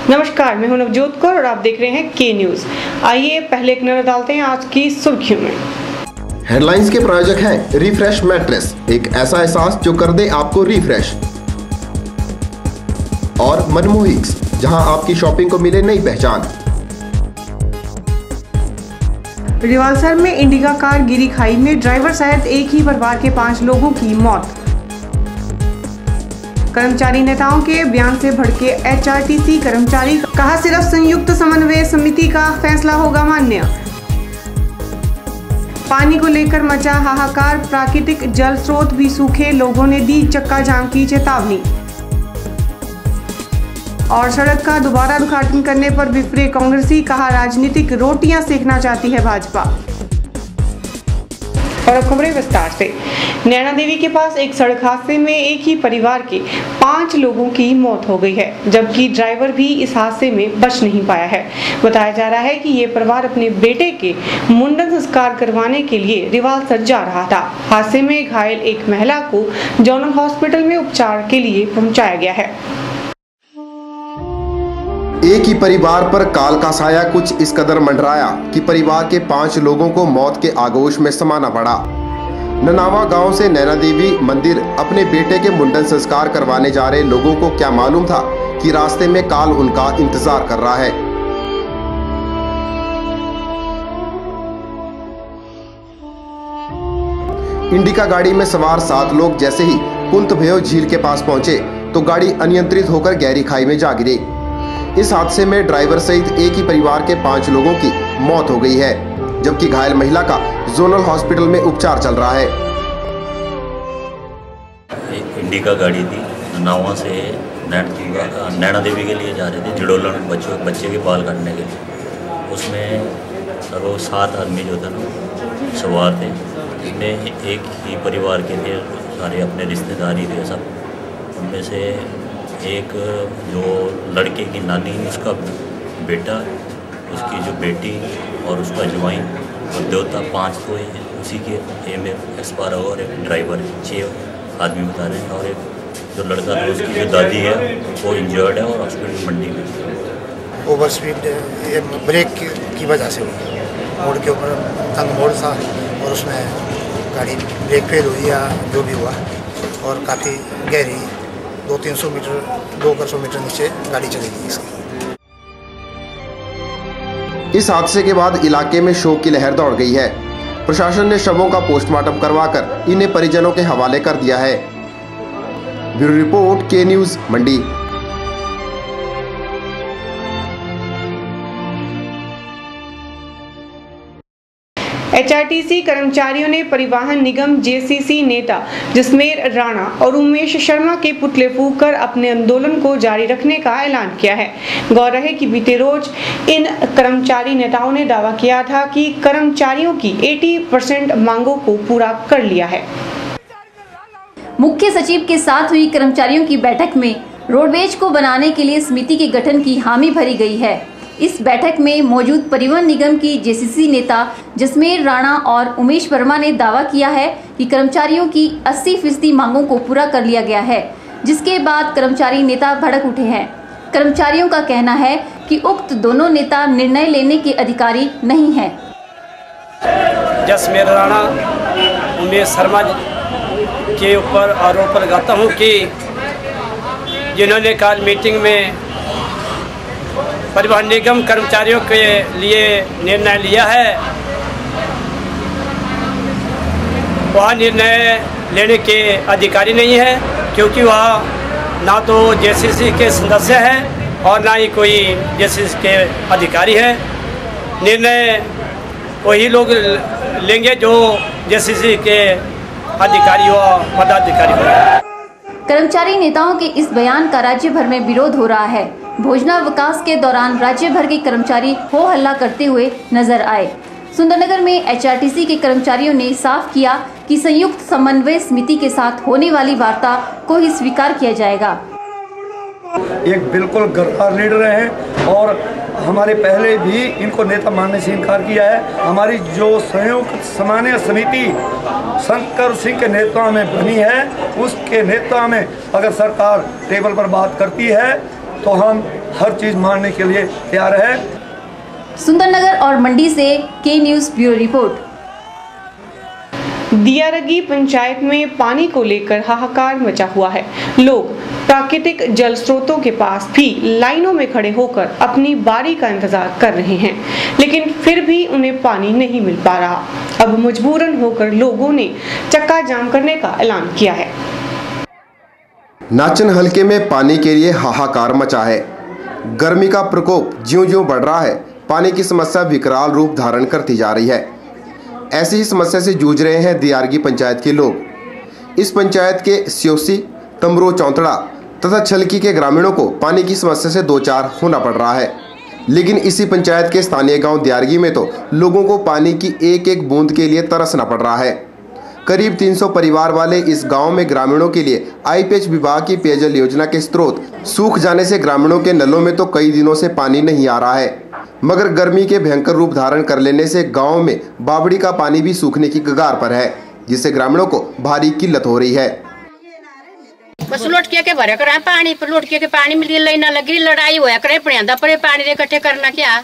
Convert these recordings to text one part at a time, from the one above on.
नमस्कार, मैं हूं नवजोत कौर और आप देख रहे हैं के न्यूज। आइए पहले एक नजर डालते हैं आज की सुर्खियों में। हेडलाइंस के प्रायोजक हैं रिफ्रेश मैट्रेस, एक ऐसा एहसास जो कर दे आपको रिफ्रेश। और मनमोहिक्स, जहां आपकी शॉपिंग को मिले नई पहचान। रिवालसर में इंडिका कार गिरी खाई में, ड्राइवर सहित एक ही परिवार के 5 लोगों की मौत। कर्मचारी नेताओं के बयान से भड़के एचआरटीसी कर्मचारी, कहा सिर्फ संयुक्त समन्वय समिति का फैसला होगा मान्य। पानी को लेकर मचा हाहाकार, प्राकृतिक जल स्रोत भी सूखे, लोगों ने दी चक्का जाम की चेतावनी। और सड़क का दोबारा उद्घाटन करने पर विफरे कांग्रेसी, कहा राजनीतिक रोटियां सेकना चाहती है भाजपा। और अब खबरें विस्तार से। नैना देवी के पास एक सड़क हादसे में एक ही परिवार के 5 लोगों की मौत हो गई है, जबकि ड्राइवर भी इस हादसे में बच नहीं पाया है। बताया जा रहा है कि ये परिवार अपने बेटे के मुंडन संस्कार करवाने के लिए रिवालसर जा रहा था। हादसे में घायल एक महिला को जोनल हॉस्पिटल में उपचार के लिए पहुंचाया गया है। एक ही परिवार पर काल का साया कुछ इस कदर मंडराया कि परिवार के 5 लोगों को मौत के आगोश में समाना पड़ा। ननावा गांव से नैना देवी मंदिर अपने बेटे के मुंडन संस्कार करवाने जा रहे लोगों को क्या मालूम था कि रास्ते में काल उनका इंतजार कर रहा है। इंडिका गाड़ी में सवार 7 लोग जैसे ही कुंतभयो झील के पास पहुंचे तो गाड़ी अनियंत्रित होकर गहरी खाई में जा गिरी। इस हादसे में ड्राइवर सहित एक ही परिवार के 5 लोगों की मौत हो गई है, जबकि घायल महिला का जोनल हॉस्पिटल में उपचार चल रहा है। एक इंडिका गाड़ी थी, ननावा से नैना देवी के लिए जा रहे थे, जिड़ोलन बच्चे के बाल काटने के लिए। उसमें वो 7 आदमी जो थे ना सवार थे, जिसमें एक ही परिवार के थे, सारे अपने रिश्तेदारी थे सब। उनमें से एक जो लड़के की नानी, उसका बेटा, उसकी जो बेटी और उसका ज्वाइन और देवता, 5 तो उसी के में एक्सपायर हुआ और एक ड्राइवर, 6 आदमी बता रहे हैं। और एक जो लड़का था उसकी जो दादी है वो इंजर्ड है और हॉस्पिटल मंडी में। ओवर स्पीड ब्रेक की वजह से हुई, मोड़ के ऊपर तंग मोड़ था और उसमें गाड़ी ब्रेक फेल हुई या जो भी हुआ, और काफ़ी गहरी 200-300 मीटर 200 मीटर नीचे गाड़ी चली गई इसकी। इस हादसे के बाद इलाके में शोक की लहर दौड़ गई है। प्रशासन ने शवों का पोस्टमार्टम करवाकर इन्हें परिजनों के हवाले कर दिया है। ब्यूरो रिपोर्ट, के न्यूज, मंडी। एचआरटीसी कर्मचारियों ने परिवहन निगम जेसीसी नेता जसमेर राणा और उमेश शर्मा के पुतले फूंककर अपने आंदोलन को जारी रखने का ऐलान किया है। गौर रहे कि बीते रोज इन कर्मचारी नेताओं ने दावा किया था कि कर्मचारियों की 80% मांगों को पूरा कर लिया है। मुख्य सचिव के साथ हुई कर्मचारियों की बैठक में रोडवेज को बनाने के लिए समिति के गठन की हामी भरी गई है। इस बैठक में मौजूद परिवहन निगम की जेसीसी नेता जसमेर राणा और उमेश वर्मा ने दावा किया है कि कर्मचारियों की 80% मांगों को पूरा कर लिया गया है, जिसके बाद कर्मचारी नेता भड़क उठे हैं। कर्मचारियों का कहना है कि उक्त दोनों नेता निर्णय लेने के अधिकारी नहीं हैं। जसमेर राणा उमेश शर्मा के ऊपर आरोप लगाता हूं कि जिन्होंने कल मीटिंग में परिवहन निगम कर्मचारियों के लिए निर्णय लिया है, वह निर्णय लेने के अधिकारी नहीं है, क्योंकि वह ना तो जेसीसी के सदस्य हैं और ना ही कोई जेसीसी के अधिकारी हैं। निर्णय वही लोग लेंगे जो जेसीसी के अधिकारी व पदाधिकारी होंगे। कर्मचारी नेताओं के इस बयान का राज्य भर में विरोध हो रहा है। भोजनावकाश के दौरान राज्य भर के कर्मचारी हो हल्ला करते हुए नजर आए। सुंदरनगर में एचआरटीसी के कर्मचारियों ने साफ किया कि संयुक्त समन्वय समिति के साथ होने वाली वार्ता को ही स्वीकार किया जाएगा। एक बिल्कुल गद्दार लीडर है और हमारे पहले भी इनको नेता मानने से इनकार किया है। हमारी जो संयुक्त समन्वय समिति शंकर सिंह के नेतृत्व में बनी है, उसके नेतृत्व में अगर सरकार टेबल पर बात करती है तो हम हर चीज़ मानने के लिए तैयार है। सुंदरनगर और मंडी से के न्यूज़ ब्यूरो रिपोर्ट। दियारगी पंचायत में पानी को लेकर हाहाकार मचा हुआ है। लोग प्राकृतिक जल स्रोतों के पास भी लाइनों में खड़े होकर अपनी बारी का इंतजार कर रहे हैं, लेकिन फिर भी उन्हें पानी नहीं मिल पा रहा। अब मजबूरन होकर लोगों ने चक्का जाम करने का ऐलान किया है। नाचन हलके में पानी के लिए हाहाकार मचा है। गर्मी का प्रकोप ज्यों-ज्यों बढ़ रहा है, पानी की समस्या विकराल रूप धारण करती जा रही है। ऐसी ही समस्या से जूझ रहे हैं दियारगी पंचायत के लोग। इस पंचायत के स्योसी, तमरो चौंतड़ा तथा छलकी के ग्रामीणों को पानी की समस्या से दो चार होना पड़ रहा है। लेकिन इसी पंचायत के स्थानीय गांव दियारगी में तो लोगों को पानी की एक एक बूंद के लिए तरसना पड़ रहा है। करीब 300 परिवार वाले इस गांव में ग्रामीणों के लिए आईपीएच विभाग की पेयजल योजना के स्रोत सूख जाने से ग्रामीणों के नलों में तो कई दिनों से पानी नहीं आ रहा है, मगर गर्मी के भयंकर रूप धारण कर लेने से गांव में बावड़ी का पानी भी सूखने की कगार पर है, जिससे ग्रामीणों को भारी किल्लत हो रही है। बस लोटके के भरे करा पानी पर लोटके के पानी मिली लाइन लगी लड़ाई होया करे पड़ियांदा पड़े पानी दे इकट्ठे करना क्या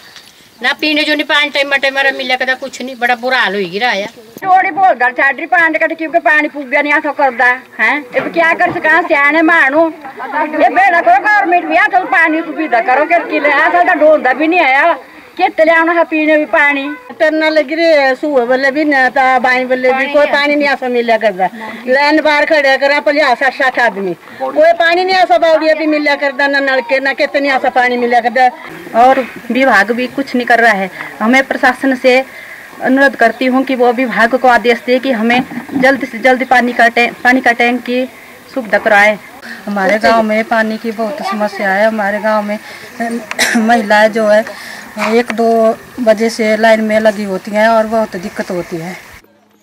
ना पीने जो नहीं पानी टाइम टाइम मिले कदा कुछ नहीं, बड़ा बुरा हाल हो गिरा है। थोड़ी बहुत गल छाड़ी पानी कट क्योंकि पानी पुग्या नहीं आसो करदा हैं अब क्या कर सका सियाने मानू ये बेड़ा को गवर्नमेंट भी आसल पानी सुविधा करो के किले आसल का ढोलदा भी नहीं आया कितने आना है पीने भी पानी तरना लगी रे सुबह बल्ले भी ना था बाई बल्ले भी कोई पानी नहीं आसा मिला करदा लाइन बाहर खड़े करा पहले आसा 60 आदमी कोई पानी नहीं आसा बावड़िया भी मिला करदा ना नलके ना कितने आसा पानी मिला करदा और विभाग भी कुछ नहीं कर रहा है। हमें प्रशासन से अनुरोध करती हूँ कि वो विभाग को आदेश दे कि हमें जल्द से जल्द पानी का टैंक की सुविधा कराए। हमारे गांव में पानी की बहुत समस्या है। हमारे गांव में महिलाएं जो है 1-2 बजे से लाइन में लगी होती हैं और बहुत दिक्कत होती है।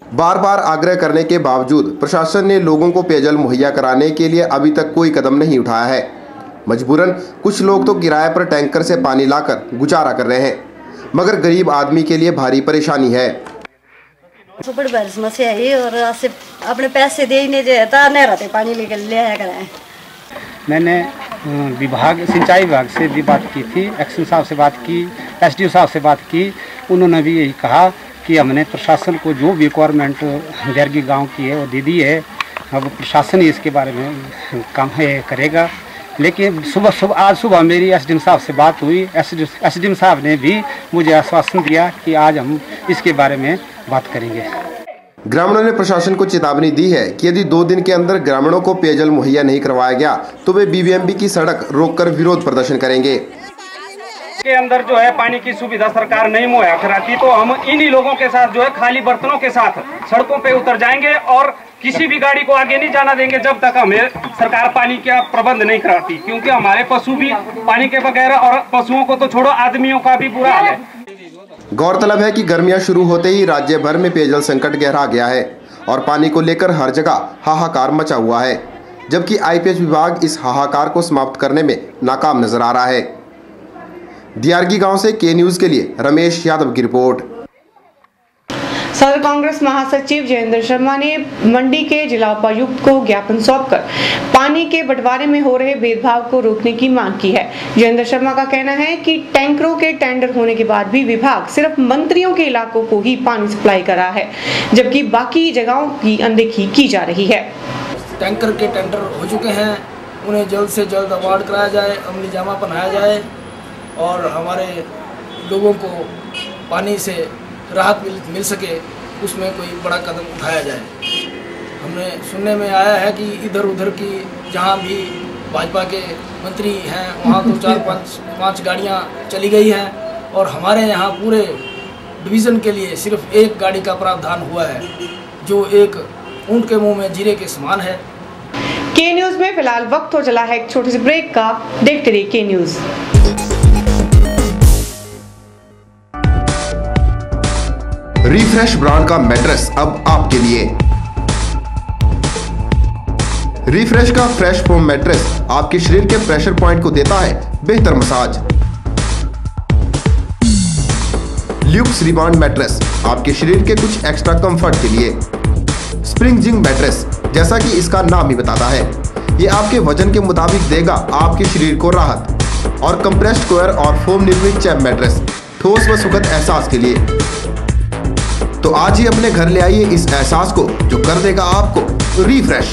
बार बार आग्रह करने के बावजूद प्रशासन ने लोगों को पेयजल मुहैया कराने के लिए अभी तक कोई कदम नहीं उठाया है। मजबूरन कुछ लोग तो किराए पर टैंकर से पानी लाकर गुजारा कर रहे हैं, मगर गरीब आदमी के लिए भारी परेशानी है। तो बड़ी भारी समस्या है और अपने पैसे दे नहीं देता नहीं रहते पानी लेकर ले आया कराए। मैंने विभाग सिंचाई विभाग से भी बात की थी, एक्शन साहब से बात की, एसडीओ साहब से बात की। उन्होंने भी यही कहा कि हमने प्रशासन को जो भी रिक्वायरमेंट दियारगी गांव की है वो दे दी है, अब प्रशासन ही इसके बारे में काम करेगा। लेकिन आज सुबह मेरी एसडीएम साहब से बात हुई। एसडीएम साहब ने भी मुझे आश्वासन दिया कि आज हम इसके बारे में बात करेंगे। ग्रामीणों ने प्रशासन को चेतावनी दी है कि यदि 2 दिन के अंदर ग्रामीणों को पेयजल मुहैया नहीं करवाया गया तो वे बीवीएमबी की सड़क रोककर विरोध प्रदर्शन करेंगे। के अंदर जो है पानी की सुविधा सरकार नहीं मुहैया कराती तो हम इन्हीं लोगों के साथ जो है खाली बर्तनों के साथ सड़कों पे उतर जाएंगे और किसी भी गाड़ी को आगे नहीं जाना देंगे जब तक हमें सरकार पानी का प्रबंध नहीं कराती, क्योंकि हमारे पशु भी पानी के बगैर और पशुओं को तो छोड़ो आदमियों का भी बुरा हाल है। गौरतलब है कि गर्मियां शुरू होते ही राज्य भर में पेयजल संकट गहरा गया है और पानी को लेकर हर जगह हाहाकार मचा हुआ है, जबकि आईपीएच विभाग इस हाहाकार को समाप्त करने में नाकाम नजर आ रहा है। दियारगी गांव से के न्यूज़ के लिए रमेश यादव की रिपोर्ट। सदर कांग्रेस महासचिव जयेंद्र शर्मा ने मंडी के जिला उपायुक्त को ज्ञापन सौंपकर पानी के बंटवारे में हो रहे भेदभाव को रोकने की मांग की है। जयेंद्र शर्मा का कहना है कि टैंकरों के टेंडर होने के बाद भी विभाग सिर्फ मंत्रियों के इलाकों को ही पानी सप्लाई कर रहा है, जबकि बाकी जगहों की अनदेखी की जा रही है। टैंकर के टेंडर हो चुके हैं, उन्हें जल्द से जल्द अवार्ड कराया जाए, अमली जामा पहनाया जाए और हमारे लोगों को पानी से राहत मिल सके, उसमें कोई बड़ा कदम उठाया जाए। हमने सुनने में आया है कि इधर उधर की जहाँ भी भाजपा के मंत्री हैं वहाँ तो 4-5 गाड़ियाँ चली गई हैं और हमारे यहाँ पूरे डिवीज़न के लिए सिर्फ 1 गाड़ी का प्रावधान हुआ है, जो एक ऊँट के मुँह में जीरे के समान है। के न्यूज़ में फिलहाल वक्त हो चला है एक छोटे से ब्रेक का। देखते रहिए के न्यूज़। रिफ्रेश ब्रांड का मैट्रेस अब आपके लिए। रिफ्रेश का फ्रेश फोम मैट्रेस आपके शरीर के प्रेशर पॉइंट को देता है बेहतर मसाज। ल्यूक्स रिबाउंड मैट्रेस आपके शरीर के कुछ एक्स्ट्रा कंफर्ट के लिए। स्प्रिंग जिंक मैट्रेस, जैसा कि इसका नाम ही बताता है, ये आपके वजन के मुताबिक देगा आपके शरीर को राहत। और कंप्रेस्ड कवर और फोम निर्मित चैप मैट्रेस ठोस व सुखद एहसास के लिए। तो आज ही अपने घर ले आइए इस एहसास को जो कर देगा आपको रिफ्रेश।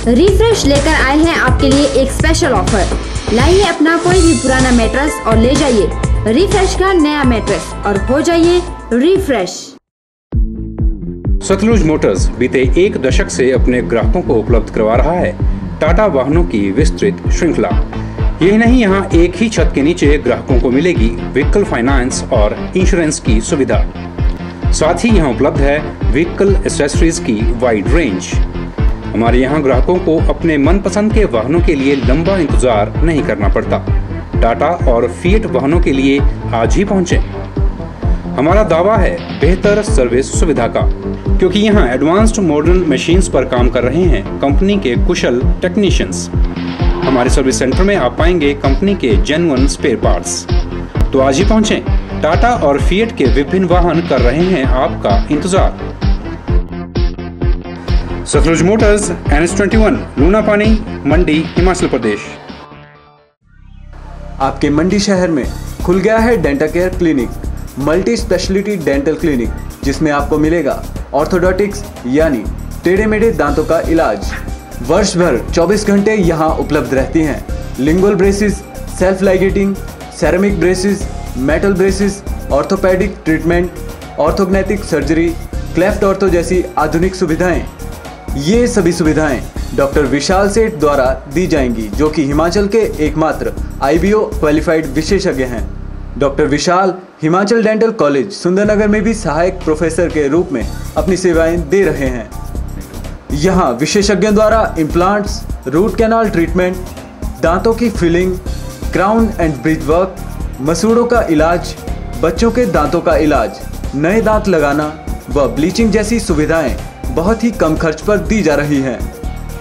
रिफ्रेश लेकर आए हैं आपके लिए एक स्पेशल ऑफर। लाइए अपना कोई भी पुराना मैट्रेस और ले जाइए रिफ्रेश का नया मैट्रेस और हो जाइए रिफ्रेश। सतलुज मोटर्स बीते एक दशक से अपने ग्राहकों को उपलब्ध करवा रहा है टाटा वाहनों की विस्तृत श्रृंखला। यही नहीं, यहाँ एक ही छत के नीचे ग्राहकों को मिलेगी व्हीकल फाइनेंस और इंश्योरेंस की सुविधा। साथ ही यहाँ उपलब्ध है व्हीकल एक्सेसरीज की वाइड रेंज। हमारे यहाँ ग्राहकों को अपने मनपसंद के वाहनों के लिए लंबा इंतजार नहीं करना पड़ता। टाटा और फिएट वाहनों के लिए आज ही पहुँचें। हमारा दावा है बेहतर सर्विस सुविधा का, क्योंकि यहाँ एडवांस्ड मॉडर्न मशीन्स पर काम कर रहे हैं कंपनी के कुशल टेक्नीशियंस। हमारे सर्विस सेंटर में आप पाएंगे कंपनी के जेन्युइन स्पेयर पार्ट्स। तो आज ही पहुँचें। टाटा और फिएट के विभिन्न वाहन कर रहे हैं आपका इंतजार। सतलुज मोटर्स, NH21, लूनापानी, मंडी, हिमाचल प्रदेश। आपके मंडी शहर में खुल गया है dental care clinic, multi speciality dental clinic, जिसमें आपको मिलेगा ऑर्थोडोंटिक्स यानी टेढ़े मेढ़े दांतों का इलाज। वर्ष भर 24 घंटे यहाँ उपलब्ध रहती हैं lingual braces, self ligating, ceramic braces, metal braces, orthopaedic treatment, orthognathic surgery, cleft ortho जैसी आधुनिक सुविधाएं। ये सभी सुविधाएं डॉक्टर विशाल सेठ द्वारा दी जाएंगी, जो कि हिमाचल के एकमात्र IBO क्वालिफाइड विशेषज्ञ हैं। डॉक्टर विशाल हिमाचल डेंटल कॉलेज सुंदरनगर में भी सहायक प्रोफेसर के रूप में अपनी सेवाएं दे रहे हैं। यहाँ विशेषज्ञों द्वारा इम्प्लांट्स, रूट कैनाल ट्रीटमेंट, दांतों की filling, crown and bridge work, मसूड़ों का इलाज, बच्चों के दांतों का इलाज, नए दांत लगाना व ब्लीचिंग जैसी सुविधाएं बहुत ही कम खर्च पर दी जा रही हैं।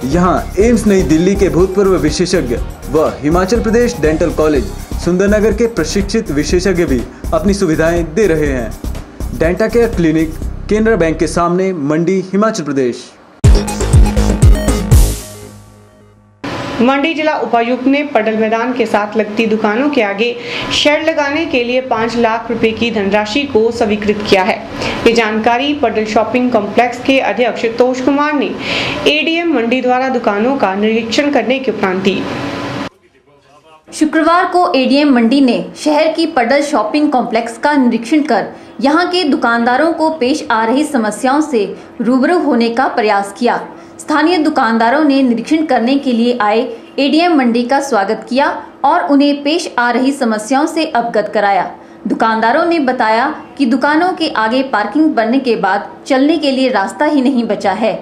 यहाँ एम्स नई दिल्ली के भूतपूर्व विशेषज्ञ व हिमाचल प्रदेश डेंटल कॉलेज सुंदरनगर के प्रशिक्षित विशेषज्ञ भी अपनी सुविधाएं दे रहे हैं। Denta care clinic, Canara bank के सामने, मंडी, हिमाचल प्रदेश। मंडी जिला उपायुक्त ने पडल मैदान के साथ लगती दुकानों के आगे शेड लगाने के लिए 5 लाख रुपए की धनराशि को स्वीकृत किया है। ये जानकारी पडल शॉपिंग कॉम्प्लेक्स के अध्यक्ष तोष कुमार ने ADM मंडी द्वारा दुकानों का निरीक्षण करने के उपरांत दी। शुक्रवार को ADM मंडी ने शहर की पडल शॉपिंग कॉम्प्लेक्स का निरीक्षण कर यहां के दुकानदारों को पेश आ रही समस्याओं से रूबरू होने का प्रयास किया। स्थानीय दुकानदारों ने निरीक्षण करने के लिए आए ADM मंडी का स्वागत किया और उन्हें पेश आ रही समस्याओं से अवगत कराया। दुकानदारों ने बताया कि दुकानों के आगे पार्किंग बनने के बाद चलने के लिए रास्ता ही नहीं बचा है।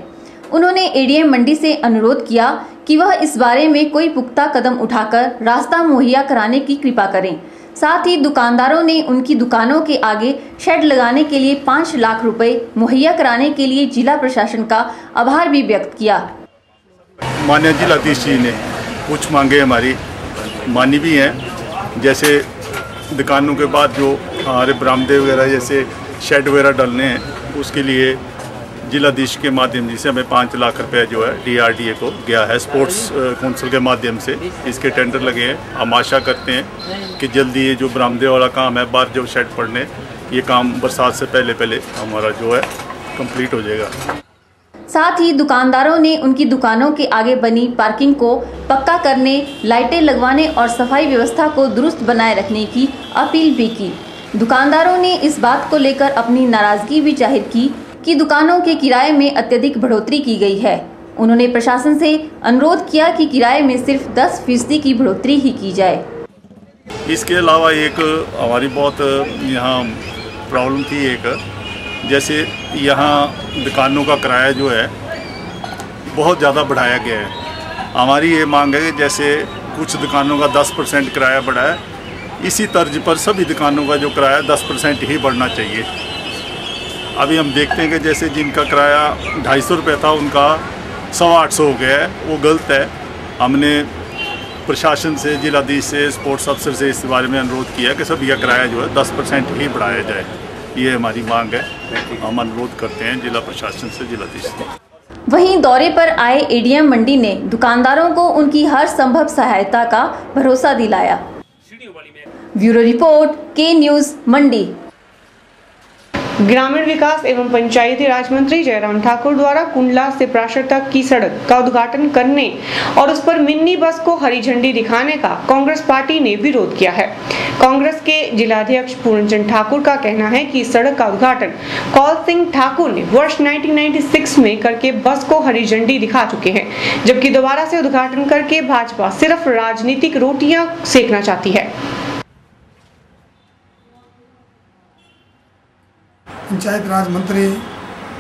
उन्होंने ADM मंडी से अनुरोध किया कि वह इस बारे में कोई पुख्ता कदम उठाकर रास्ता मुहैया कराने की कृपा करें। साथ ही दुकानदारों ने उनकी दुकानों के आगे शेड लगाने के लिए 5 लाख रुपए मुहैया कराने के लिए जिला प्रशासन का आभार भी व्यक्त किया। माननीय जिलाधीश जी ने कुछ मांगे हमारी मानी भी हैं, जैसे दुकानों के बाद जो हमारे बरामदे वगैरह जैसे शेड वगैरह डालने हैं, उसके लिए जिलाधीश के माध्यम से हमें 5 लाख रुपए जो है DRDA को गया है। स्पोर्ट्स काउंसिल के माध्यम से इसके टेंडर लगे हैं। हम आशा करते हैं कि जल्दी ये जो बरामदे वाला काम है, बाहर जो शेड पड़ने, ये काम बरसात से पहले हमारा जो है कंप्लीट हो जाएगा। साथ ही दुकानदारों ने उनकी दुकानों के आगे बनी पार्किंग को पक्का करने, लाइटें लगवाने और सफाई व्यवस्था को दुरुस्त बनाए रखने की अपील भी की। दुकानदारों ने इस बात को लेकर अपनी नाराजगी भी जाहिर की कि दुकानों के किराए में अत्यधिक बढ़ोतरी की गई है। उन्होंने प्रशासन से अनुरोध किया कि किराए में सिर्फ 10% की बढ़ोतरी ही की जाए। इसके अलावा एक हमारी बहुत यहाँ प्रॉब्लम थी, एक जैसे यहाँ दुकानों का किराया जो है बहुत ज़्यादा बढ़ाया गया है। हमारी ये मांग है कि जैसे कुछ दुकानों का 10% किराया बढ़ा है, इसी तर्ज पर सभी दुकानों का जो किराया 10% ही बढ़ना चाहिए। अभी हम देखते हैं कि जैसे जिनका किराया 250 रुपये था, उनका 850 हो गया है, वो गलत है। हमने प्रशासन से, जिलाधीश से, स्पोर्ट्स अफसर से इस बारे में अनुरोध किया कि सभी का किराया जो है 10% ही बढ़ाया जाए। ये हमारी मांग है। हम अनुरोध करते हैं जिला प्रशासन से, जिलाधीश से। वहीं दौरे पर आए एडीएम मंडी ने दुकानदारों को उनकी हर संभव सहायता का भरोसा दिलाया। ब्यूरो रिपोर्ट, के न्यूज़, मंडी। ग्रामीण विकास एवं पंचायती राज मंत्री जयराम ठाकुर द्वारा कुंडला से प्राशर तक की सड़क का उद्घाटन करने और उस पर मिनी बस को हरी झंडी दिखाने का कांग्रेस पार्टी ने विरोध किया है। कांग्रेस के जिलाध्यक्ष पूर्णचंद ठाकुर का कहना है कि सड़क का उद्घाटन कौल सिंह ठाकुर ने वर्ष 1996 में करके बस को हरी झंडी दिखा चुके हैं, जबकि दोबारा से उद्घाटन करके भाजपा सिर्फ राजनीतिक रोटियां सेकना चाहती है। पंचायत राज मंत्री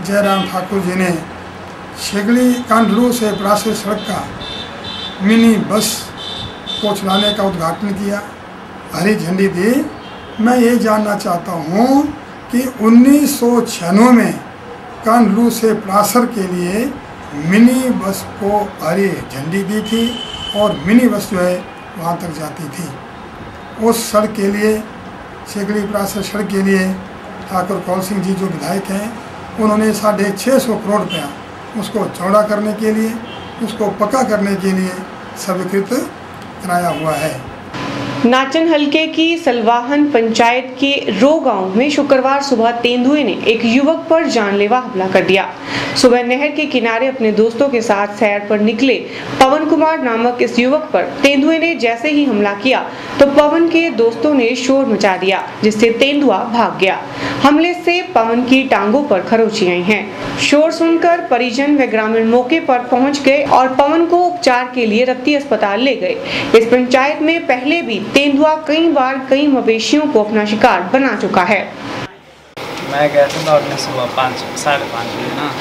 जयराम ठाकुर जी ने शेगली कांडलू से प्राशर सड़क का मिनी बस को चलाने का उद्घाटन किया, हरी झंडी दी। मैं ये जानना चाहता हूँ कि 1996 में कांडलू से प्राशर के लिए मिनी बस को हरी झंडी दी थी और मिनी बस जो है वहाँ तक जाती थी। उस सड़क के लिए, शेगली प्राशर सड़क के लिए ठाकुर कौल सिंह जी जो विधायक हैं, उन्होंने 650 करोड़ रुपया उसको चौड़ा करने के लिए, उसको पक्का करने के लिए स्वीकृत कराया हुआ है। नाचन हलके की सलवाहन पंचायत के रो गांव में शुक्रवार सुबह तेंदुए ने एक युवक पर जानलेवा हमला कर दिया। सुबह नहर के किनारे अपने दोस्तों के साथ सैर पर निकले पवन कुमार नामक इस युवक पर तेंदुए ने जैसे ही हमला किया तो पवन के दोस्तों ने शोर मचा दिया, जिससे तेंदुआ भाग गया। हमले से पवन की टांगों पर खरोंची आई हैं। शोर सुनकर परिजन व ग्रामीण मौके पर पहुंच गए और पवन को उपचार के लिए रत्ती अस्पताल ले गए। इस पंचायत में पहले भी तेंदुआ कई बार कई मवेशियों को अपना शिकार बना चुका है। मैं गया था दौड़ने सुबह 5-5:30 बजे ना,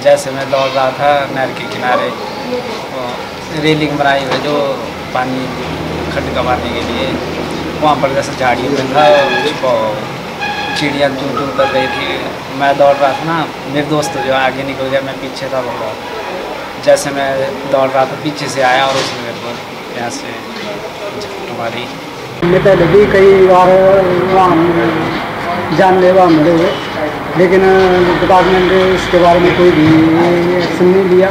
जैसे मैं दौड़ रहा था नहर के किनारे, रेलिंग बनाई हुई जो पानी खड्ड कमाने के लिए, वहाँ पर जैसे झाड़ियों में था, चिड़िया दूर दूर कर रही थी। मैं दौड़ रहा था ना, मेरे दोस्त जो आगे निकल गया, मैं पीछे था बहुत। जैसे मैं दौड़ रहा था पीछे से आया और उसने मेरे को यहाँ से हमारी मैं पहले भी कई बार वहाँ जानलेवा हमले हुए, लेकिन डिपार्टमेंट ने इसके बारे में कोई भी एक्शन नहीं लिया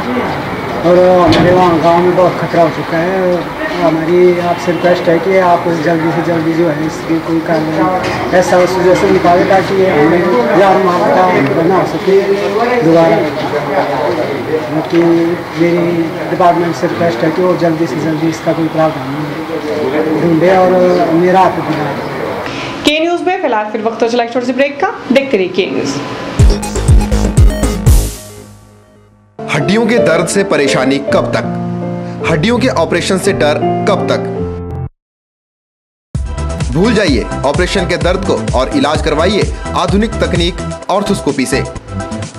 और हमारे वहाँ गांव में बहुत खतरा हो चुका है। हमारी आपसे रिक्वेस्ट है कि आप जल्दी से जल्दी जो है इसकी कोई कार्रवाई ऐसा सुजेशन निकाले ताकि हमें जान माल का बना हो सके दोबारा। कि मेरी डिपार्टमेंट से रिक्वेस्ट है कि वो जल्दी से जल्दी इसका कोई प्रावधान ढूंढे और मेरा हाथ दिलाए। के न्यूज़ में फिलहाल फिर वक्त हो चला एक छोटे से ब्रेक का, देखते रहिए के न्यूज़। हड्डियों के दर्द से परेशानी कब तक? हड्डियों के ऑपरेशन से डर कब तक? भूल जाइए ऑपरेशन के दर्द को और इलाज करवाइए आधुनिक तकनीक ऑर्थोस्कोपी से।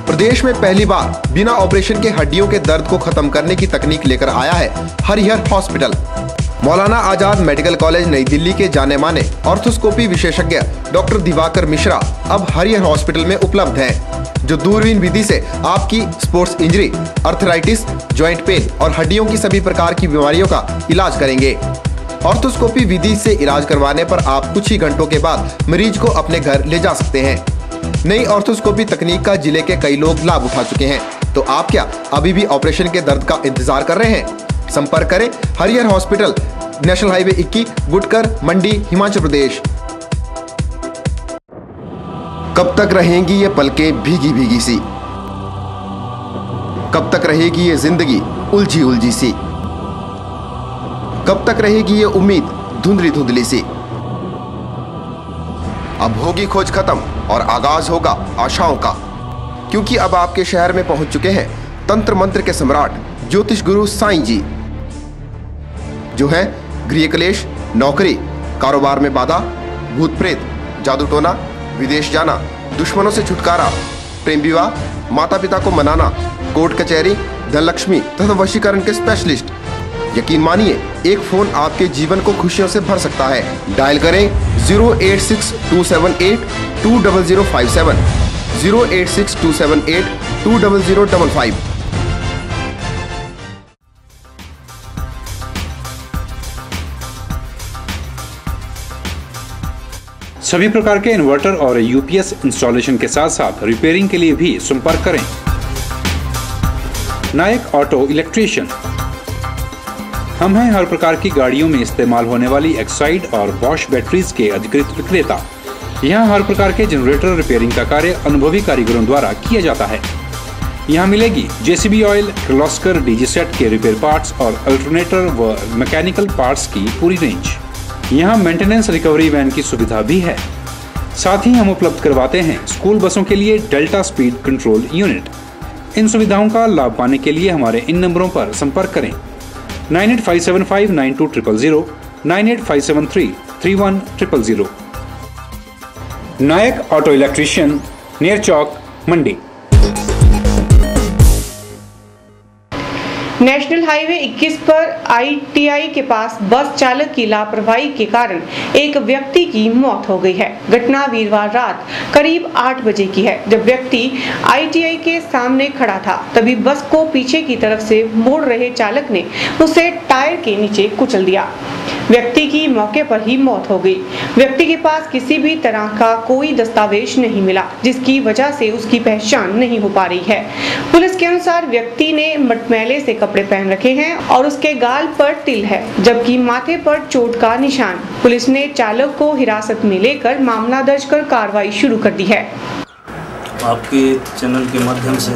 प्रदेश में पहली बार बिना ऑपरेशन के हड्डियों के दर्द को खत्म करने की तकनीक लेकर आया है Harihar hospital. Maulana Azad medical college नई दिल्ली के जाने माने ऑर्थोस्कोपी विशेषज्ञ डॉक्टर दिवाकर मिश्रा अब हरिहर हॉस्पिटल में उपलब्ध हैं, जो दूरबीन विधि से आपकी sports injury, arthritis, joint pain और हड्डियों की सभी प्रकार की बीमारियों का इलाज करेंगे। ऑर्थोस्कोपी विधि से इलाज करवाने पर आप कुछ ही घंटों के बाद मरीज को अपने घर ले जा सकते हैं। नई ऑर्थोस्कोपी तकनीक का जिले के कई लोग लाभ उठा चुके हैं, तो आप क्या अभी भी ऑपरेशन के दर्द का इंतजार कर रहे हैं? संपर्क करें Harihar hospital, national highway 21, Gutkar, मंडी, हिमाचल प्रदेश। कब तक रहेंगी ये पलकें भीगी भीगी सी? कब तक रहेगी ये जिंदगी उलझी उलझी सी? कब तक रहेगी ये उम्मीद धुंधली धुंधली सी? अब होगी खोज खत्म और आगाज होगा आशाओं का, क्योंकि अब आपके शहर में पहुंच चुके हैं तंत्र मंत्र के सम्राट ज्योतिष गुरु साईं जी, जो है गृह क्लेश, नौकरी, कारोबार में बाधा, भूत प्रेत, जादू टोना, विदेश जाना, दुश्मनों से छुटकारा, प्रेम विवाह, माता पिता को मनाना, कोर्ट कचहरी, धनलक्ष्मी तथा वशीकरण के स्पेशलिस्ट। यकीन मानिए एक फोन आपके जीवन को खुशियों से भर सकता है। डायल करें 086-278-20057, 086-278-20055। सभी प्रकार के इन्वर्टर और यूपीएस इंस्टॉलेशन के साथ साथ रिपेयरिंग के लिए भी संपर्क करें। नायक ऑटो इलेक्ट्रीशियन। हम हैं हर प्रकार की गाड़ियों में इस्तेमाल होने वाली एक्साइड और बॉश बैटरीज के अधिकृत विक्रेता। यहाँ हर प्रकार के जनरेटर रिपेयरिंग का कार्य अनुभवी कारीगरों द्वारा किया जाता है। यहाँ मिलेगी JCB oil, Kirloskar DG set के रिपेयर पार्ट्स और अल्टरनेटर व मैकेनिकल पार्ट्स की पूरी रेंज। यहाँ मेंटेनेंस रिकवरी वैन की सुविधा भी है। साथ ही हम उपलब्ध करवाते हैं स्कूल बसों के लिए डेल्टा स्पीड कंट्रोल यूनिट। इन सुविधाओं का लाभ पाने के लिए हमारे इन नंबरों पर संपर्क करें 9857592000, 9857331000। नायक ऑटो इलेक्ट्रीशियन, नियर चौक, मंडी। नेशनल हाईवे 21 पर आईटीआई के पास बस चालक की लापरवाही के कारण एक व्यक्ति की मौत हो गई है। घटना वीरवार रात करीब 8 बजे की है, जब व्यक्ति आईटीआई के सामने खड़ा था। तभी बस को पीछे की तरफ से मोड़ रहे चालक ने उसे टायर के नीचे कुचल दिया। व्यक्ति की मौके पर ही मौत हो गई। व्यक्ति के पास किसी भी तरह का कोई दस्तावेज नहीं मिला, जिसकी वजह से उसकी पहचान नहीं हो पा रही है। पुलिस के अनुसार व्यक्ति ने मटमैले से कपड़े पहन रखे हैं और उसके गाल पर तिल है, जबकि माथे पर चोट का निशान। पुलिस ने चालक को हिरासत में लेकर मामला दर्ज कर कार्रवाई शुरू कर दी है। आपके चैनल के माध्यम से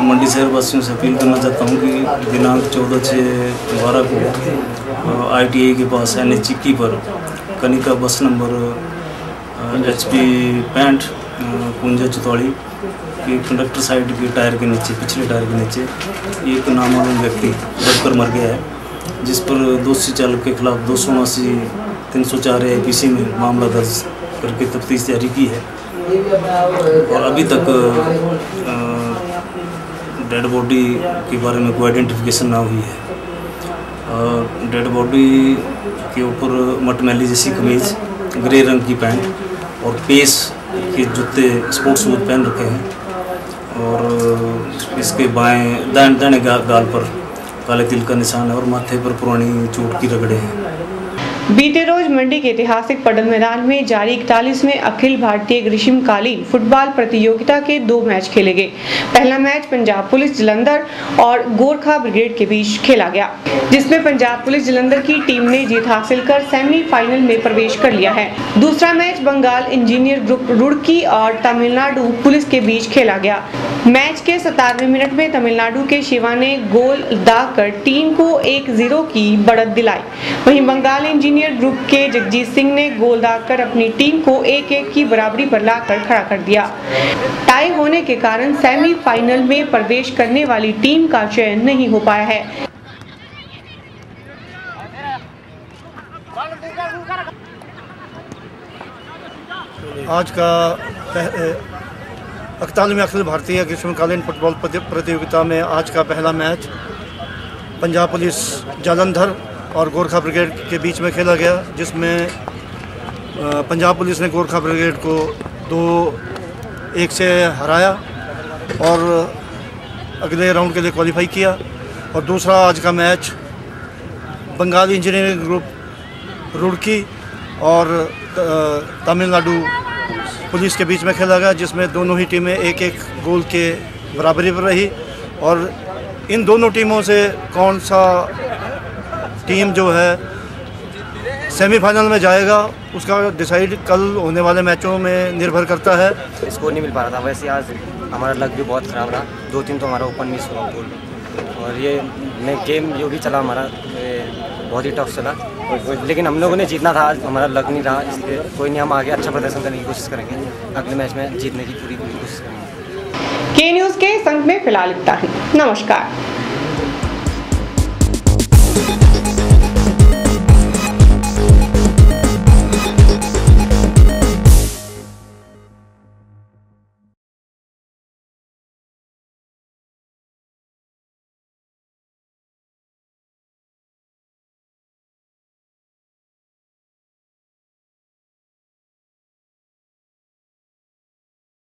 मंडी शहर वासियों से अपील करना चाहता हूं कि दिनांक 14/6/12 को आईटीआई के पास NH 21 पर कनिका बस नंबर HP 65 पुंजा 44 की कंडक्टर साइड के टायर के नीचे, पिछले टायर के नीचे एक नामालूम व्यक्ति दबकर मर गया है, जिस पर दोषी चालक के खिलाफ 279 304 IPC में मामला दर्ज करके तफ्तीश जारी की है। और अभी तक डेड बॉडी के बारे में कोई आइडेंटिफिकेशन ना हुई है। डेड बॉडी के ऊपर मटमैली जैसी कमीज, ग्रे रंग की पैंट और पेस के जूते, स्पोर्ट्स शूज पहन रखे हैं और इसके दाहिने गाल पर काले तिल का निशान है और माथे पर पुरानी चोट की रगड़े हैं। बीते रोज मंडी के ऐतिहासिक पडल मैदान में जारी 41वें अखिल भारतीय ग्रीष्मकालीन फुटबॉल प्रतियोगिता के 2 मैच खेले गए। पहला मैच पंजाब पुलिस जलंधर और गोरखा ब्रिगेड के बीच खेला गया, जिसमें पंजाब पुलिस जलंधर की टीम ने जीत हासिल कर सेमीफाइनल में प्रवेश कर लिया है। दूसरा match Bengal engineer group Roorkee और तमिलनाडु पुलिस के बीच खेला गया। मैच के 57वें मिनट में तमिलनाडु के शिवा ने गोल दागकर टीम को 1-0 की बढ़त दिलाई। वहीं बंगाल इंजीनियर ग्रुप के जगजीत सिंह ने गोल दागकर अपनी टीम को 1-1 की बराबरी पर लाकर खड़ा कर दिया। टाई होने के कारण सेमीफाइनल में प्रवेश करने वाली टीम का चयन नहीं हो पाया है। आज का 41वें अखिल भारतीय ग्रीष्मकालीन फुटबॉल प्रतियोगिता में आज का पहला मैच पंजाब पुलिस जालंधर और गोरखा ब्रिगेड के बीच में खेला गया, जिसमें पंजाब पुलिस ने गोरखा ब्रिगेड को 2-1 से हराया और अगले राउंड के लिए क्वालिफाई किया। और दूसरा आज का match Bengal engineering group Roorkee और तमिलनाडु पुलिस के बीच में खेला गया, जिसमें दोनों ही टीमें 1-1 गोल के बराबरी पर रही। और इन दोनों टीमों से कौन सा टीम जो है सेमीफाइनल में जाएगा उसका डिसाइड कल होने वाले मैचों में निर्भर करता है। स्कोर नहीं मिल पा रहा था, वैसे आज हमारा लक भी बहुत ख़राब रहा। 2-3 तो हमारा ओपन मिस हुआ गोल, और ये गेम जो भी चला हमारा बहुत ही टफ चला, लेकिन हम लोगों ने जीतना था। आज हमारा लक नहीं रहा, इसलिए कोई नहीं, हम आगे अच्छा प्रदर्शन करने की कोशिश करेंगे। अगले मैच में जीतने की पूरी कोशिश करेंगे। के न्यूज़ के संग में फिलहाल इतना ही। नमस्कार।